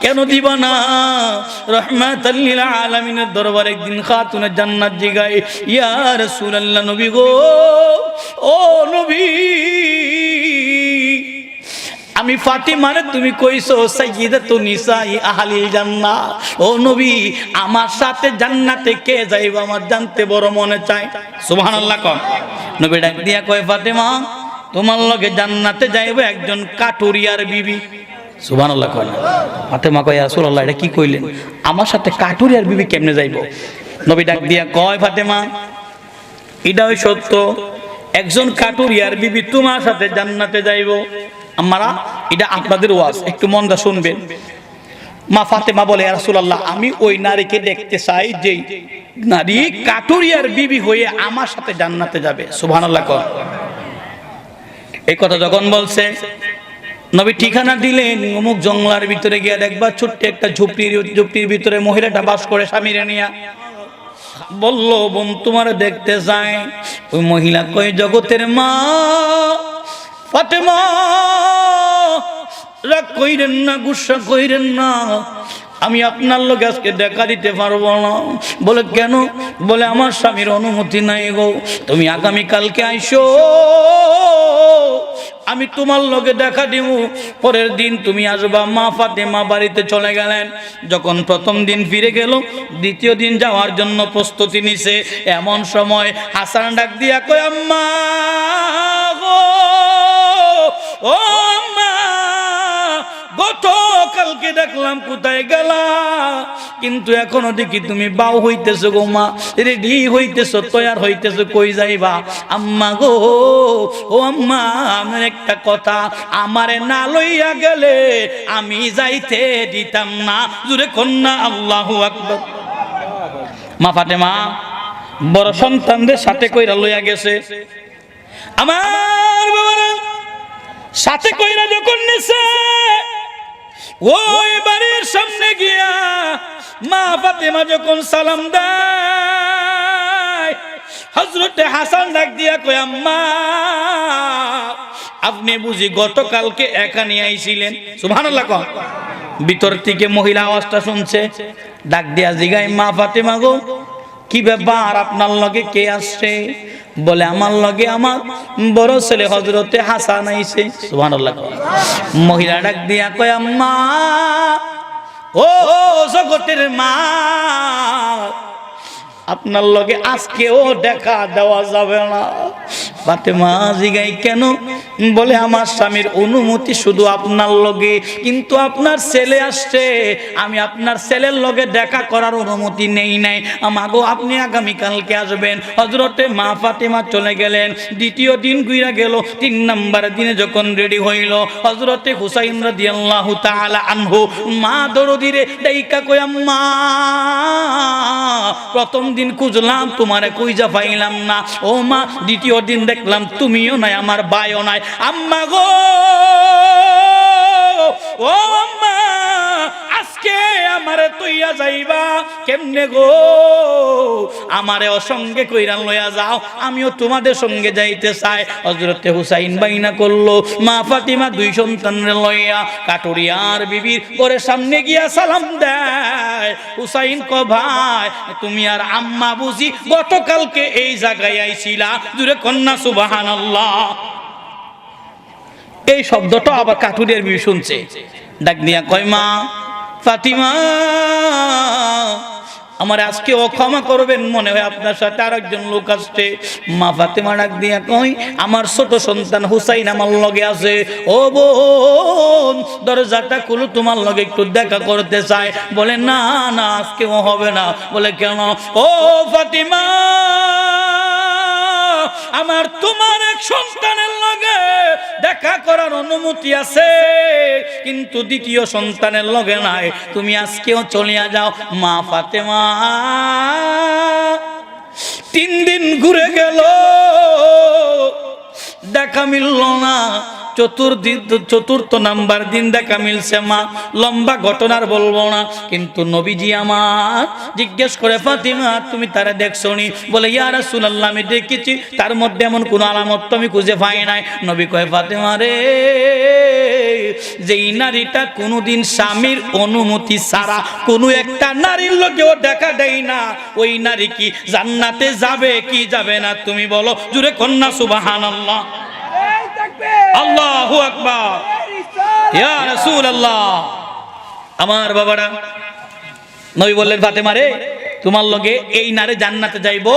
কেন দিবা না? রাহমাতাল লিল আলামিনের দরবারে একদিন খাতুনে জান্নাত জিগায়, ইয়া রাসূলুল্লাহ, নবী গো, ও নবী, আমি ফাতিমারে তুমি কইছো সাইয়্যিদাতুন নিসাই আহলিল জান্নাহ। ও নবী, আমার সাথে জান্নাতে কে যাইবে আমার জানতে বড় মনে চায়। সুবহানাল্লাহ। কোন নবী ডাক দিয়া কয়, ফাতিমা, তোমার লগে জান্নাতে যাইবে একজন কাটুরিয়ার বিবি। সুবহানাল্লাহ। কয় ফাতিমা কয়, ইয়া রাসূলুল্লাহ, এটা কি কইলেন? আমার সাথে কাটুরিয়ার বিবি কেমনে যাইব? নবী ডাক দিয়া কয়, ফাতিমা, এটাও সত্য, একজন কাটুরিয়ার বিবি তোমার সাথে জান্নাতে যাইব। আমারা এটা আপনাদের ওয়াজ, একটু মন দা শুনবেন। মা ফাতেমা বলে, ইয়া রাসূলুল্লাহ, আমি ওই নারীকে দেখতে চাই যে নারী কাটুরিয়ার বিবি হয়ে আমার সাথে জান্নাতে যাবে। সুবহানাল্লাহ। এই কথা যখন বলছে, নবী ঠিকানা দিলেন, অমুক জঙ্গলার ভিতরে গিয়ে দেখবা ছোট্ট একটা ঝুপড়ির ভিতরে মহিলাটা বাস করে স্বামীরে নিয়া। বলল, বোন তোমার দেখতে যায়। ওই মহিলা কয়, জগতের মা ফাতেমা, রাগ কইরেন না, গুসা কইরেন না, আমি আপনার লোক আজকে দেখা দিতে পারবো না। বলে কেন? বলে আমার স্বামীর অনুমতি নাই গো, তুমি আগামী কালকে আইসো, আমি তোমার লগে দেখা দিব, পরের দিন তুমি আসবা। মা ফাতেমা বাড়িতে চলে গেলেন। যখন প্রথম দিন ফিরে গেল, দ্বিতীয় দিন যাওয়ার জন্য প্রস্তুতি নিছে। এমন সময় হাসান ডাক দিয়া কয়, আম্মা গো, ও আম্মা, গতকালকে দেখলাম কোথায় গেলা, কিন্তু এখনো দেখি তুমি বাউ হইতেছো গো মা, রেডি হইতেছো, তৈয়ার হইতেছো, কই যাইবা? আম্মা গো, ও আম্মা, আমার একটা কথা, আমারে না লইয়া গেলে আমি যাইতে দিতাম না। জুরে কন্যা আল্লাহু আকবার। মা ফাতেমা বড় সন্তানদের সাথে কইরা লইয়া গেছে। আমার বাবারা সাথে কইরা যখন নিছে, ওই বাড়ির সামনে গিয়া মা ফাতেমা যখন সালাম দেয়, হযরতে হাসান ডাক দিয়া কয়, আম্মা, আপনি বুঝি গতকালকে একা নিয়ে আইছিলেন? সুবহানাল্লাহ। ভিতর থেকে মহিলা আওয়াজটা শুনছে, ডাক দিয়া জিগায়, মা ফাতেমা গো, কি ব্যাপার, আপনার লগে কে আসছে? বলে, আমার লগে আমার বড় ছেলে হযরতে হাসান আইছে। সুবহানাল্লাহ। মহিলা ডাক দিয়া কয়, আম্মা, ও জগতের মা, আপনার লগে আজকেও দেখা দেওয়া যাবে না। ফাতেমা জিগাই, কেন? বলে, আমার স্বামীর অনুমতি শুধু আপনার লগে, কিন্তু আপনার ছেলে আসছে, আমি আপনার ছেলের লগে দেখা করার অনুমতি নেই নাই। আমাগো, আপনি আগামীকালকে আসবেন। হযরতে মা ফাতেমা চলে গেলেন। দ্বিতীয় দিন গুইরা গেল। 3 নাম্বার দিনে যখন রেডি হইল, হযরতে হুসাইন রাদিয়াল্লাহু তাআলা আনহু মা দরদিরে ডাইকা কই, আম্মা, প্রথম দিন খুঁজলাম তোমারে, কইজা পাইলাম না। ও মা, দ্বিতীয় দিন দেখলাম তুমিও নাই, আমার ভাইও নাই। আম্মা গো, ও আম্মা, আজকে আমারে তুইয়া যাইবা কেমনে গো? আমারে অসঙ্গে কইরা লইয়া যাও, আমিও তোমাদের সঙ্গে যাইতে চাই। হযরতে হুসাইন বাইনা করলো। মা ফাতিমা 2 সন্তানরে লইয়া কাটুরিয়ার বিবির ঘরের সামনে গিয়া সালাম দেয়। হুসাইন কো, ভাই, তুমি আর আম্মা বুঝি গতকালকে এই জায়গায় আইছিলা? জুরে কন্যা সুবহানাল্লাহ। এই শব্দটা আবার কাটুরিয়ার বিবি শুনছে। ডাক দিয়া কয়, মা ফাতিমা, আমার আজকে ক্ষমা করবেন, মনে হয় আপনার সাথে আরেকজন লোক আসছে। মা ফাতেমা ডাক দিয়া কই, আমার ছোট সন্তান হুসাইন আমার লগে আছে। ও বোন, দরজাটা খুলো, তোমার লগে একটু দেখা করতে চাই। বলে, না না, আজকেও হবে না। বলে, কেন? ও ফাতিমা, আমার তোমার এক সন্তানের লগে দেখা করার অনুমতি আছে, কিন্তু দ্বিতীয় সন্তানের লগে নাই। তুমি আজকেও চলিয়া যাও। মা ফাতেমা 3 দিন ঘুরে গেল, দেখা মিলল না। চতুর্থ নাম্বার দিন দেখা মিলছে। মা, লম্বা ঘটনার বলবো না, কিন্তু নবীজি আমার জিজ্ঞেস করে, ফাতিমা, তুমি তারা দেখছো নি? বলে, ইয়া রাসূলুল্লাহ, আমি দেখেছি, তার মধ্যে এমন কোন আলামত তো আমি খুঁজে পাই নাই। নবী কয়, ফাতিমা রে, যেই নারীটা কোনোদিন স্বামীর অনুমতি ছাড়া কোনো একটা নারীর লোকেও দেখা দেয় না, ওই নারী কি জান্নাতে যাবে কি যাবে না? তুমি বলো। জুরে কন্যা সুবহানাল্লাহ, আল্লাহু আকবার, ইয়া রাসূলুল্লাহ। আমার বাবারা, নবী বললেন, ফাতেমা রে, তোমার লগে এই নারী জান্নাতে যাইবো,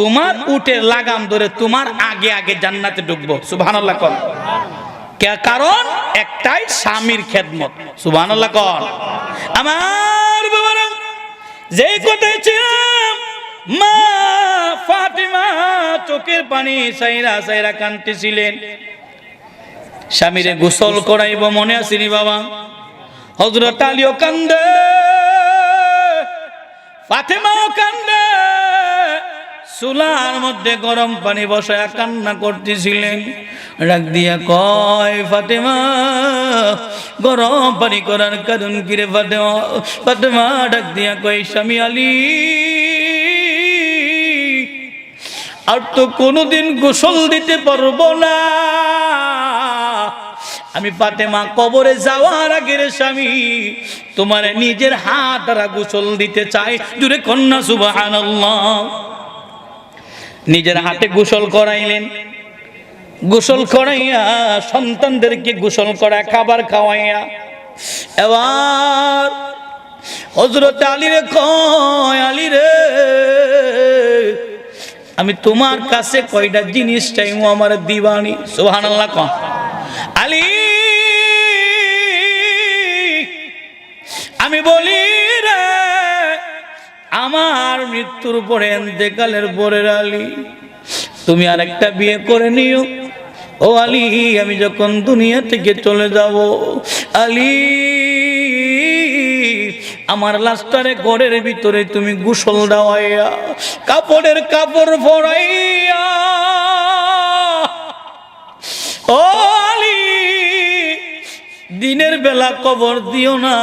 তোমার উটের লাগাম ধরে তোমার আগে আগে জান্নাতে ঢুকবো। সুবহানাল্লাহ কোন? কারণ একটাই, স্বামীর খেদমত। সুবহানাল্লাহ কোন? আমার বাবারা, যেই কথাই ছিলাম, মা ফাতিমা চোখের পানি সাইরা সাইরা কাঁদতেছিলেন। স্বামীরে গোসল করাইব, মনে আসেনি বাবা? হযরত আলীও কান্দে, ফাতেমাও কান্দে, চুলার মধ্যে গরম পানি বসায় কান্না করতেছিলেন। ডাক দিয়া কয়, ফাতেমা, গরম পানি করার কারণ কি রে ফাতেমা? ফাতেমা ডাক দিয়া কয়, স্বামী আলী, আর তো কোনোদিন গোসল দিতে পারবো না। আমি ফাতেমা কবরে যাওয়ার আগে রে স্বামী, তোমার নিজের হাত দ্বারা গোসল দিতে চাই। জুরে কন্যা সুবহানাল্লাহ। নিজের হাতে গোসল করাইলেন। গোসল করাইয়া সন্তানদেরকে গোসল করা, খাবার খাওয়াইয়া, এবার হযরত আলী রে কয়, আলী রে, আমি তোমার কাছে কয়টা জিনিস চাইবো, আমার দিবানি। সুবহানাল্লাহ কোন? আলী, আমি বলি রে, আমার মৃত্যুর পরে, এতেকালের পরে আলী, তুমি আরেকটা বিয়ে করে নিও। ও আলী, আমি যখন দুনিয়া থেকে চলে যাব, আলী, আমার লাশটারে ঘরের ভিতরে তুমি গোসল দেওয়াইয়া, কাপড়ের কাপড় পরাইয়া, ও আলী, দিনের বেলা কবর দিও না,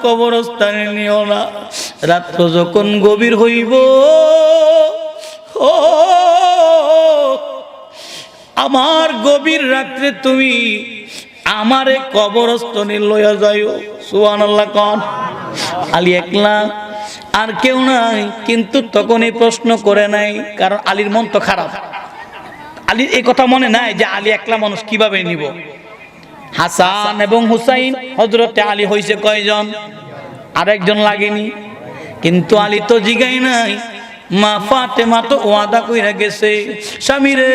কবরস্থানে নিও না। রাত্র যখন গভীর হইব, ও আমার গভীর রাত্রে তুমি আমারে কবরস্থানে লইয়া যাইও। সুবহানাল্লাহ কোন আলী একলা আর কেউ নাই। কিন্তু তখন এই প্রশ্ন করে নাই, কারণ আলীর মন তো খারাপ। আলীর এই কথা মনে নাই যে আলী একলা মানুষ কিভাবে নিব। হাসান এবং হুসাইন হযরতে আলী হইছে কয়জন? আরেকজন লাগেনি। কিন্তু আলী তো জিগাই নাই। মা ফাতেমা তো ওয়াদা কইরা গেছে, স্বামী রে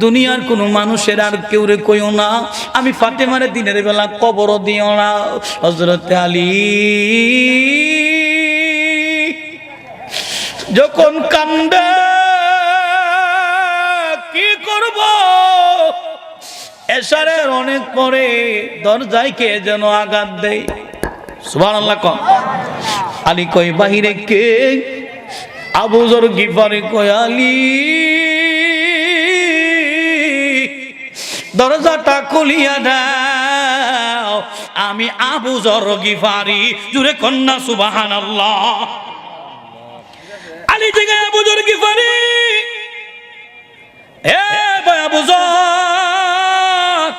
দুনিয়ার কোন মানুষের আর কেউ রে কইও না, আমি ফাতেমারে দিনের বেলা কবর দিও না। হযরতে আলী যখন কান্দে কি করব, এশারের অনেক পরে দরজায় কে যেন আঘাত দেয়। সুবহানাল্লাহ কোন আলী কই বাহিরে কে? আবু যর গিফারি কই আলী দরজাটা খুলিয়া দাও, আমি আবু যর গিফারি। জুরে কন্যা সুবহানাল্লাহ। আলী থেকে আবু যর গিফারি, এ ভাই আবু যর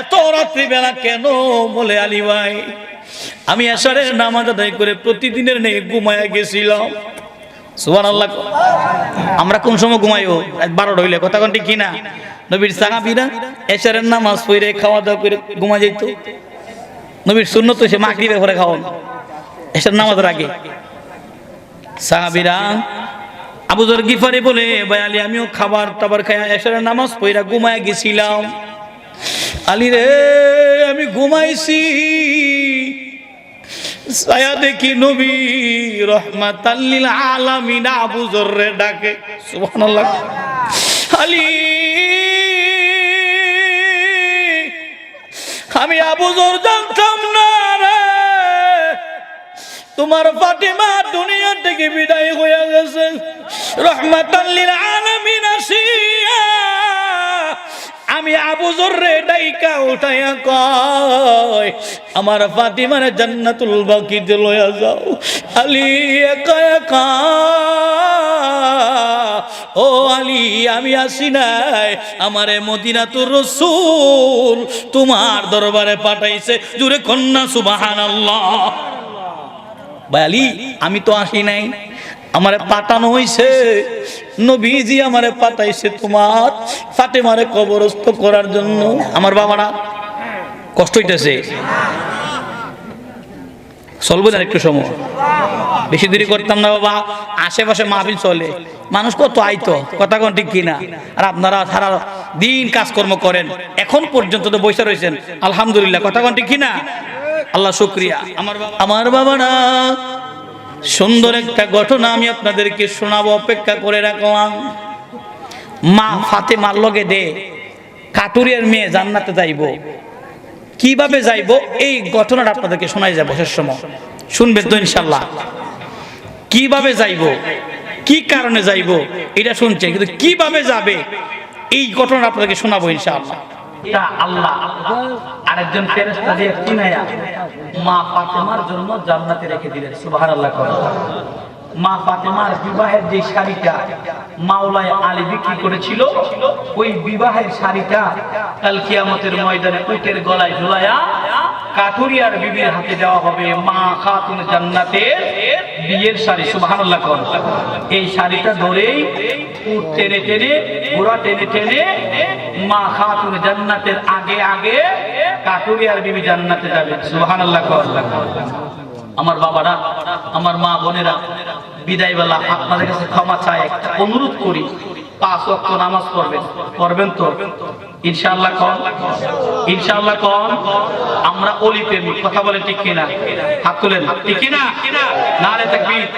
এত রাত্রি বেলা কেন? বলে আলী ভাই আমি এশারের নামাজ আদায় করে প্রতিদিনের নেই ঘুমায়া গেছিলাম। সুবহানাল্লাহ। আমরা কোন সময় ঘুমাইও? 12টা হইলে, কথা কোন ঠিক কিনা? নবীর সাহাবীরা এশারের নামাজ পড়ে খাওয়া দাওয়া করে ঘুমা যেত। নবীর সুন্নত সে মাগরিবের পরে খাওয়ান, এশার নামাজের আগে। সাহাবীরা আবু যর গিফারি বলে ভাই আলী আমিও খাবার টাবার খাই এশারের নামাজ পড়ে ঘুমায়া গেছিলাম। আলী রে আমি ঘুমাইছি, ছায়া দেখি নবী রহমাতাল লিল আলামিন আবু যর রে ডাকে। সুবহানাল্লাহ। আলী আমি আবু যর জানতাম না রে তোমার ফাতেমা দুনিয়া থেকে বিদায় হয়ে গেছে। রহমাতাল লিল আলামিন আসিয়া আমি আবু যর রে ডাইকা উঠাইয়া কয় আমার ফাতিমার জান্নাতুল বাকিতে লইয়া যাও। আলী একা একা, ও আলী আমি আসি নাই, আমারে মদিনাতুর রাসূল তোমার দরবারে পাঠাইছে। জুরে কন্যা সুবহানাল্লাহ। ভাই আলী আমি তো আসি নাই, আমারে পাঠানো হইছে, নবীজি আমারে পাঠাইছে তোমার ফাতেমারে কবরস্থ করার জন্য। আমার বাবারা কষ্ট হইতেছে, চলবো না একটু সময়, বেশি দেরি করতাম না বাবা। আশেপাশে মাহফিল চলে, মানুষ কত আইতো, কথা কোন ঠিক কিনা? আর আপনারা সারা দিন কাজকর্ম করেন, এখন পর্যন্ত তো বসে রয়েছেন, আলহামদুলিল্লাহ, কথা কোন ঠিক কিনা? আল্লাহ শুকরিয়া। আমার বাবারা সুন্দর একটা ঘটনা আমি আপনাদেরকে শোনাবো, অপেক্ষা করে রাখলাম। মা ফাতেমার লগে দে কাটুরিয়ার মেয়ে জান্নাতে যাইব, কিভাবে যাইব এই ঘটনাটা আপনাদেরকে শোনাই যাবো শেষ সময়, শুনবেন তো ইনশাল্লাহ। কিভাবে যাইব, কি কারণে যাইব এটা শুনছেন, কিন্তু কিভাবে যাবে এই ঘটনাটা আপনাদেরকে শোনাবো ইনশাআল্লাহ। এটা আল্লাহ আরেকজন ফেরেশতা দিয়ে চিনায়া মা ফাতেমার জন্য জান্নাতে রেখে দিলেন। সুবহানাল্লাহ। মা ফাতেমার বিবাহের যে শাড়িটা মাওলায় আলী বিক্রি করেছিল, ওই বিবাহের শাড়িটা কাল কিয়ামতের ময়দানে উটের গলায় ঝুলায়া কাঠুরিয়ার বিবির হাতে দেওয়া হবে, মা খাতুন জান্নাতের বিয়ের শাড়ি। সুবহানাল্লাহ। এই শাড়িটা ধরেই উট টেনে টেনে ঘোড়া টেনে টেনে মা খাতুন জান্নাতের আগে আগে কাঠুরিয়ার বিবি জান্নাতে যাবে। সুবহানাল্লাহ। আমার বাবারা, আমার মা বোনেরা, বিদায় বেলা আপনাদের কাছে ক্ষমা চাই, একটা অনুরোধ করি, 5 ওয়াক্ত নামাজ পড়বেন, পড়বেন তো ইনশাআল্লাহ? কোন ইনশাআল্লাহ? কোন আমরা ওলি প্রেমিক, কথা বলে ঠিক কিনা? হাত তুলেন, ঠিক কিনা? নারে তাকবীর।